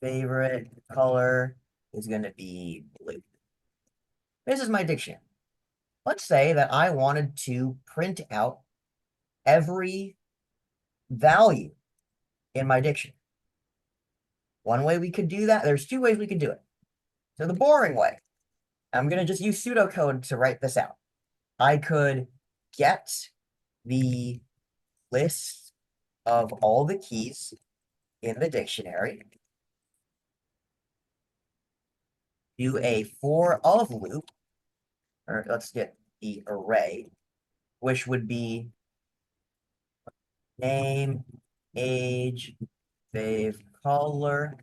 A: favorite color is going to be blue. This is my dictionary. Let's say that I wanted to print out every value in my dictionary. One way we could do that, there's two ways we could do it. So the boring way, I'm going to just use pseudocode to write this out. I could get the list of all the keys in the dictionary, do a for of loop, or let's get the array, which would be name, age, fave, color,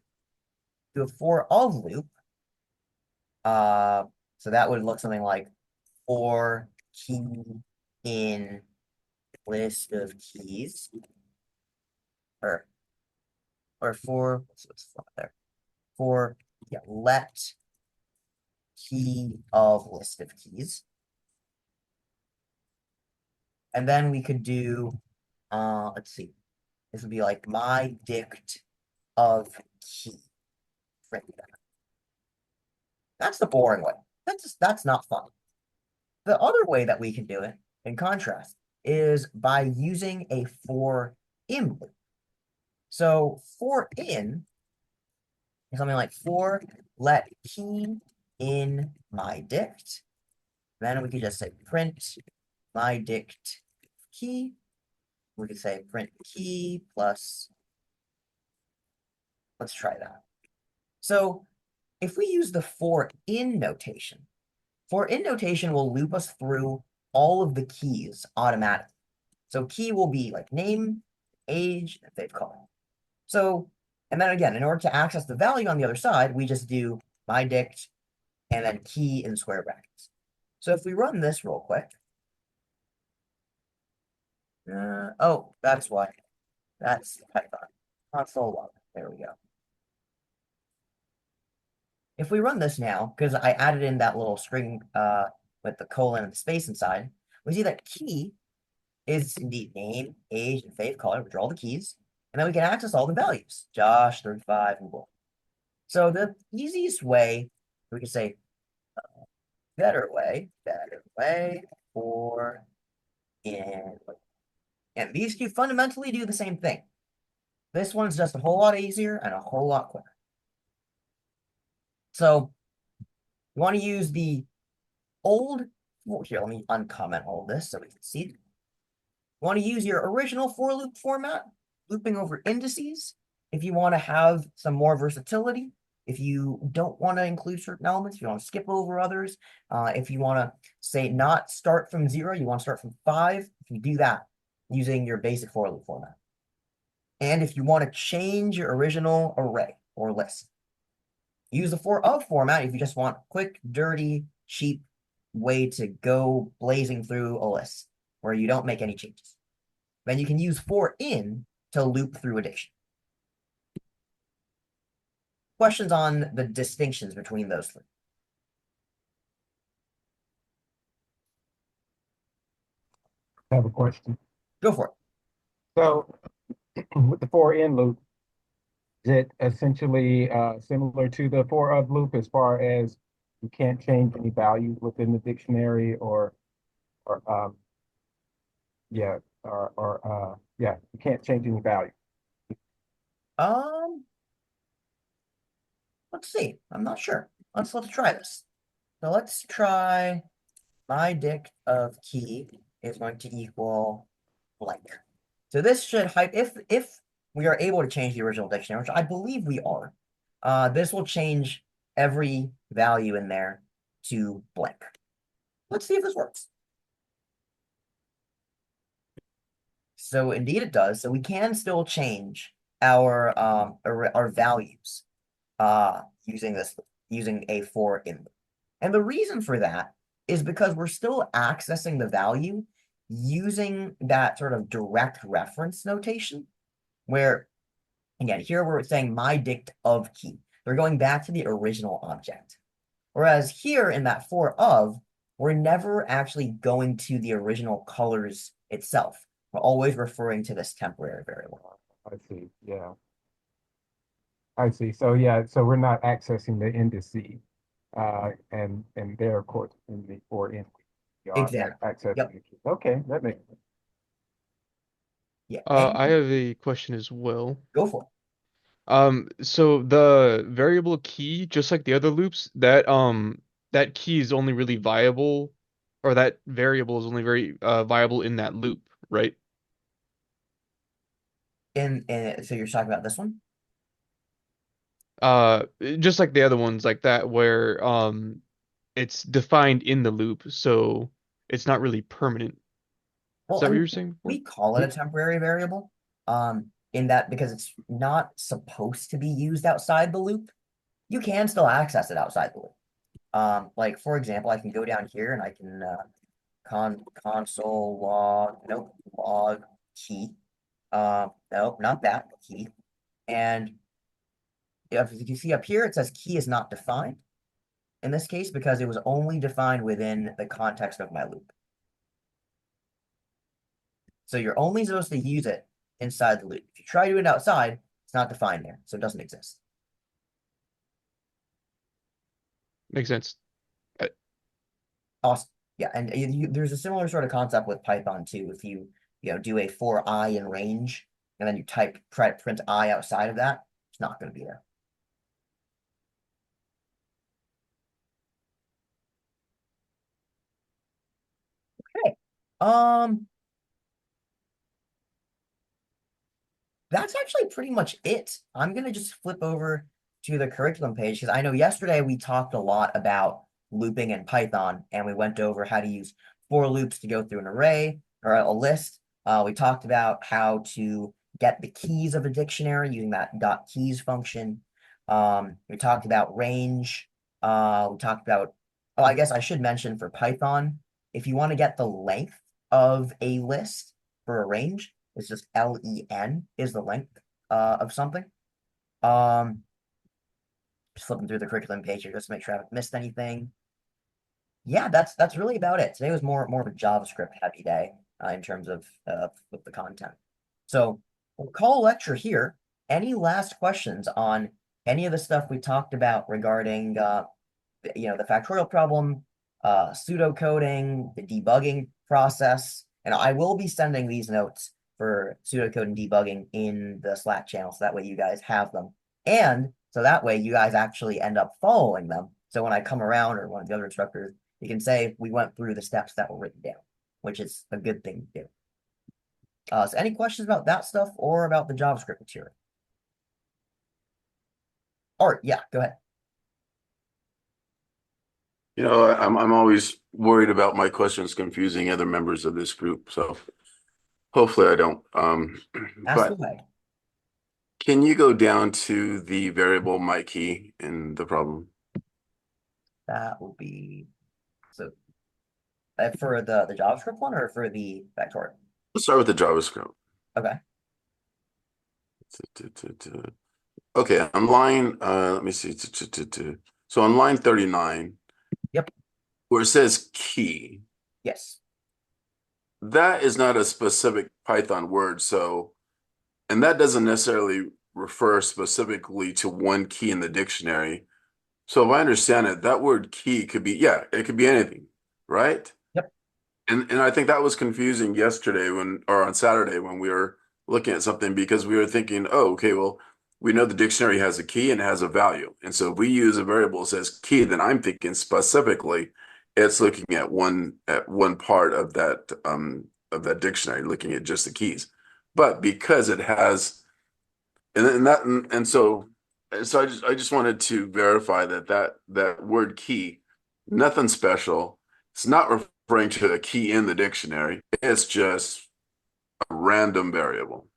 A: do a for of loop. So that would look something like for key in list of keys, or for what's there for let key of list of keys, and then we could do let's see, this would be like my dict of key. That's the boring way. That's not fun. The other way that we can do it, in contrast, is by using a for in loop. So for in is something like for let key in my dict, Then we could just say print my dict key. We could say print key plus, let's try that. So if we use the for in notation will loop us through all of the keys automatically. So key will be like name, age, and they've called. So, and then again, in order to access the value on the other side, we just do my dict and then key in square brackets. So if we run this real quick, oh, that's why. That's Python console log. There we go. If we run this now, because I added in that little string with the colon and the space inside, we see that key is indeed name, age, and faith color, which are all the keys. And then we can access all the values, Josh, 35, and Wolf. So the easiest way, we could say, better way for in. And these two fundamentally do the same thing. This one's just a whole lot easier and a whole lot quicker. So you want to use the old, well, here, let me uncomment all this so we can see. You want to use your original for loop format, looping over indices. If you want to have some more versatility, if you don't want to include certain elements, if you want to skip over others, if you want to say not start from 0, you want to start from 5, if you do that using your basic for loop format. And if you want to change your original array or list, use the for of format if you just want quick, dirty, cheap way to go blazing through a list where you don't make any changes. Then you can use for in to loop through addition. Questions on the distinctions between those three?
C: I have a question.
A: Go for it.
C: So with the for in loop, is it essentially similar to the for of loop as far as you can't change any values within the dictionary or yeah, yeah, you can't change any value.
A: Let's see. I'm not sure. Let's try this. So let's try my dict of key is going to equal blank. So this should hype if we are able to change the original dictionary, which I believe we are. This will change every value in there to blank. Let's see if this works. So indeed it does. So we can still change our values using a for in loop. And the reason for that is because we're still accessing the value using that sort of direct reference notation, where again, here we're saying my dict of key. They're going back to the original object. Whereas here in that for of, we're never actually going to the original colors itself. We're always referring to this temporary variable.
C: I see. Yeah. I see. So yeah, so we're not accessing the indices. And there, of course, in the for in, we are
A: Exactly.
C: accessing
A: Yep.
C: the key. Okay, that makes sense.
A: Yeah.
B: I have a question as well.
A: Go for it.
B: So the variable key, just like the other loops, that key is only really viable, or that variable is only very viable in that loop, right?
A: So you're talking about this one?
B: Just like the other ones, like that, where it's defined in the loop, so it's not really permanent. Is
A: Well,
B: that
A: I
B: what you
A: mean,
B: were saying before?
A: we call it a temporary variable, in that because it's not supposed to be used outside the loop. You can still access it outside the loop. Like for example, I can go down here and I can console log key. Nope, not that key. And if you see up here, it says key is not defined. In this case, because it was only defined within the context of my loop. So you're only supposed to use it inside the loop. If you try doing it outside, it's not defined there, so it doesn't exist.
B: Makes sense.
A: Awesome. Yeah, and there's a similar sort of concept with Python too. If you do a for I in range, and then you try to print I outside of that, it's not going to be there. Um, that's actually pretty much it. I'm gonna just flip over to the curriculum page because I know yesterday we talked a lot about looping in Python and we went over how to use for loops to go through an array or a list. We talked about how to get the keys of a dictionary using that dot keys function. We talked about range. We talked about, oh, I guess I should mention for Python, if you want to get the length of a list for a range, it's just len is the length of something. Just flipping through the curriculum page here just to make sure I haven't missed anything. Yeah, that's really about it. Today was more of a JavaScript heavy day in terms of the content. So we'll call a lecture here. Any last questions on any of the stuff we talked about regarding the factorial problem, pseudocoding, the debugging process, and I will be sending these notes for pseudocode and debugging in the Slack channel, so that way you guys have them, and so that way you guys actually end up following them. So when I come around or one of the other instructors, you can say we went through the steps that were written down, which is a good thing to do. So any questions about that stuff or about the JavaScript material? Or yeah, go ahead.
D: You know, I'm always worried about my questions confusing other members of this group, so hopefully I don't.
A: Ask
D: But
A: away.
D: can you go down to the variable my key in the problem?
A: That will be so for the JavaScript one or for the factorial?
D: Let's start with the JavaScript.
A: Okay.
D: Okay, on line, let me see. So on line 39,
A: Yep.
D: where it says key,
A: Yes.
D: that is not a specific Python word. So, and that doesn't necessarily refer specifically to one key in the dictionary. So if I understand it, that word key could be, yeah, it could be anything, right?
A: Yep.
D: And I think that was confusing yesterday or on Saturday when we were looking at something because we were thinking, oh, okay, well, we know the dictionary has a key and it has a value. And so if we use a variable that says key, then I'm thinking specifically it's looking at one part of that dictionary, looking at just the keys. But because it has and so I just wanted to verify that word key, nothing special. It's not referring to a key in the dictionary. It's just a random variable.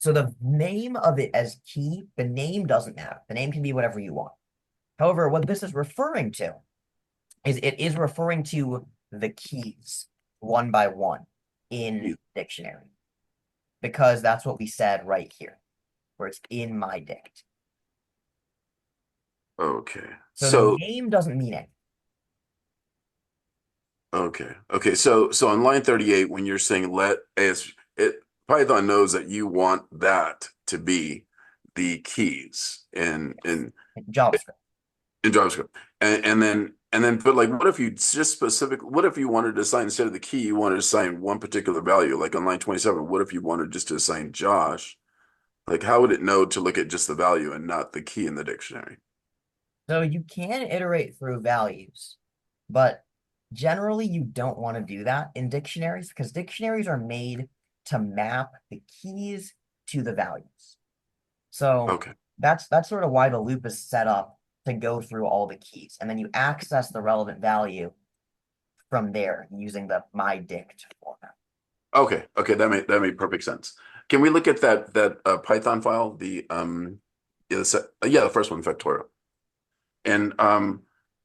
A: So the name of it as key, the name doesn't matter. The name can be whatever you want. However, what this is referring to is it is referring to the keys one by one in dictionary. Because that's what we said right here, where it's in my dict.
D: Okay.
A: So the name doesn't mean anything.
D: Okay. So on line 38, when you're saying Python knows that you want that to be the keys in
A: JavaScript.
D: in JavaScript. And then but like what if you wanted to assign instead of the key, you wanted to assign one particular value, like on line 27, what if you wanted just to assign Josh? Like how would it know to look at just the value and not the key in the dictionary?
A: So you can iterate through values, but generally you don't want to do that in dictionaries because dictionaries are made to map the keys to the values. So
D: Okay.
A: that's sort of why the loop is set up to go through all the keys, and then you access the relevant value from there using the mydict format.
D: Okay, that made perfect sense. Can we look at that Python file, the first one, factorial. And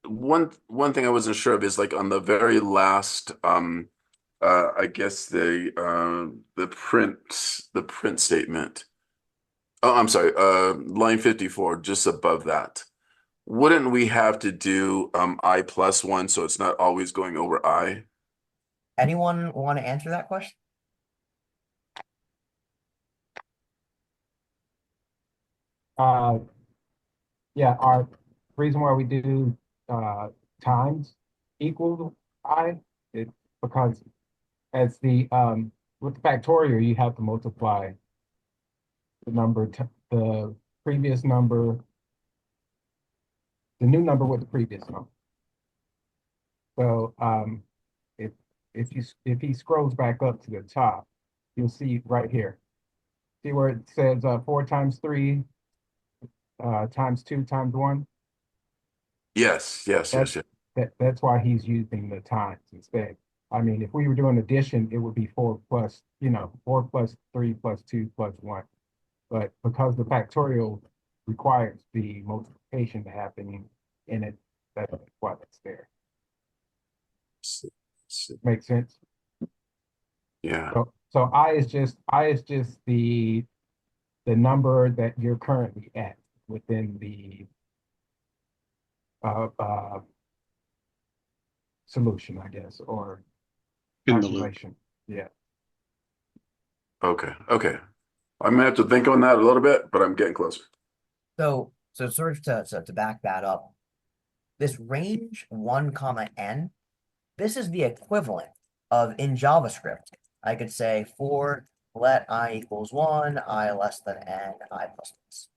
D: one thing I wasn't sure of is like on the very last I guess the print statement. Oh, I'm sorry, line 54, just above that. Wouldn't we have to do I plus one so it's not always going over I?
A: Anyone want to answer that question?
C: Yeah, our reason why we do times equal I is because as with factorial, you have to multiply the previous number, the new number with the previous number. So if he scrolls back up to the top, you'll see right here. See where it says 4 times 3 times 2 times 1?
D: Yes, yes,
C: That's
D: yes, yes.
C: that's why he's using the times instead. I mean, if we were doing addition, it would be 4 plus, 4 plus 3 plus 2 plus 1. But because the factorial requires the multiplication to happen in it, that's why it's there. Makes sense?
D: Yeah.
C: So I is just the number that you're currently at within the solution, I guess, or
E: In the loop.
C: calculation. Yeah.
D: Okay. Okay. I'm gonna have to think on that a little bit, but I'm getting closer.
A: So sort of to back that up, this range 1 comma n, this is the equivalent of in JavaScript. I could say for let I equals 1, I less than n, I plus this.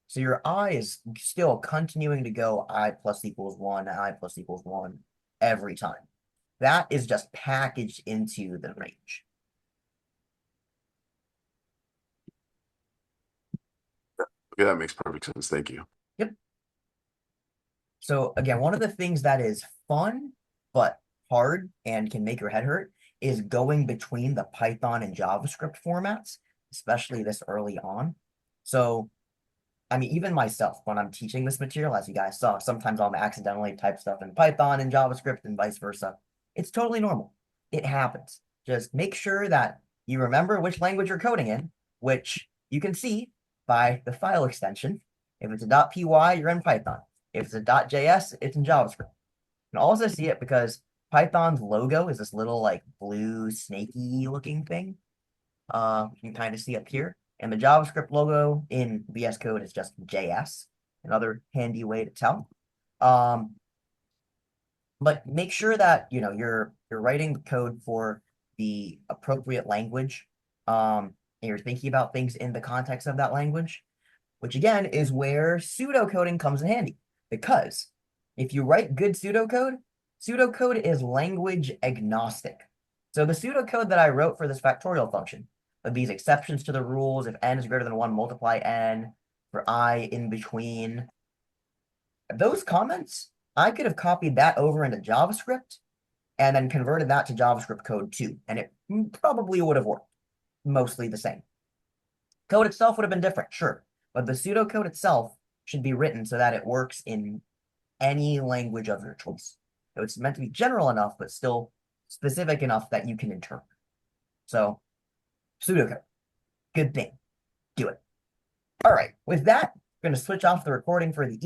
A: So your I is still continuing to go I plus equals 1, I plus equals 1 every time. That is just packaged into the range.
D: Okay, that makes perfect sense. Thank you.
A: Yep. So again, one of the things that is fun but hard and can make your head hurt is going between the Python and JavaScript formats, especially this early on. So, I mean, even myself, when I'm teaching this material, as you guys saw, sometimes I'll accidentally type stuff in Python and JavaScript and vice versa. It's totally normal. It happens. Just make sure that you remember which language you're coding in, which you can see by the file extension. If it's a .py, you're in Python. If it's a .js, it's in JavaScript. You can also see it because Python's logo is this little like blue snaky looking thing. You can kind of see up here. And the JavaScript logo in VS Code is just JS, another handy way to tell. But make sure that you're writing code for the appropriate language, and you're thinking about things in the context of that language, which again is where pseudocoding comes in handy. Because if you write good pseudocode, pseudocode is language agnostic. So the pseudocode that I wrote for this factorial function, with these exceptions to the rules, if n is greater than 1, multiply n, for I in between, those comments, I could have copied that over into JavaScript and then converted that to JavaScript code too, and it probably would have worked. Mostly the same. Code itself would have been different, sure, but the pseudocode itself should be written so that it works in any language of your choice. So it's meant to be general enough, but still specific enough that you can interpret. So, pseudocode, good thing. Do it. All right, with that, I'm going to switch off the recording for the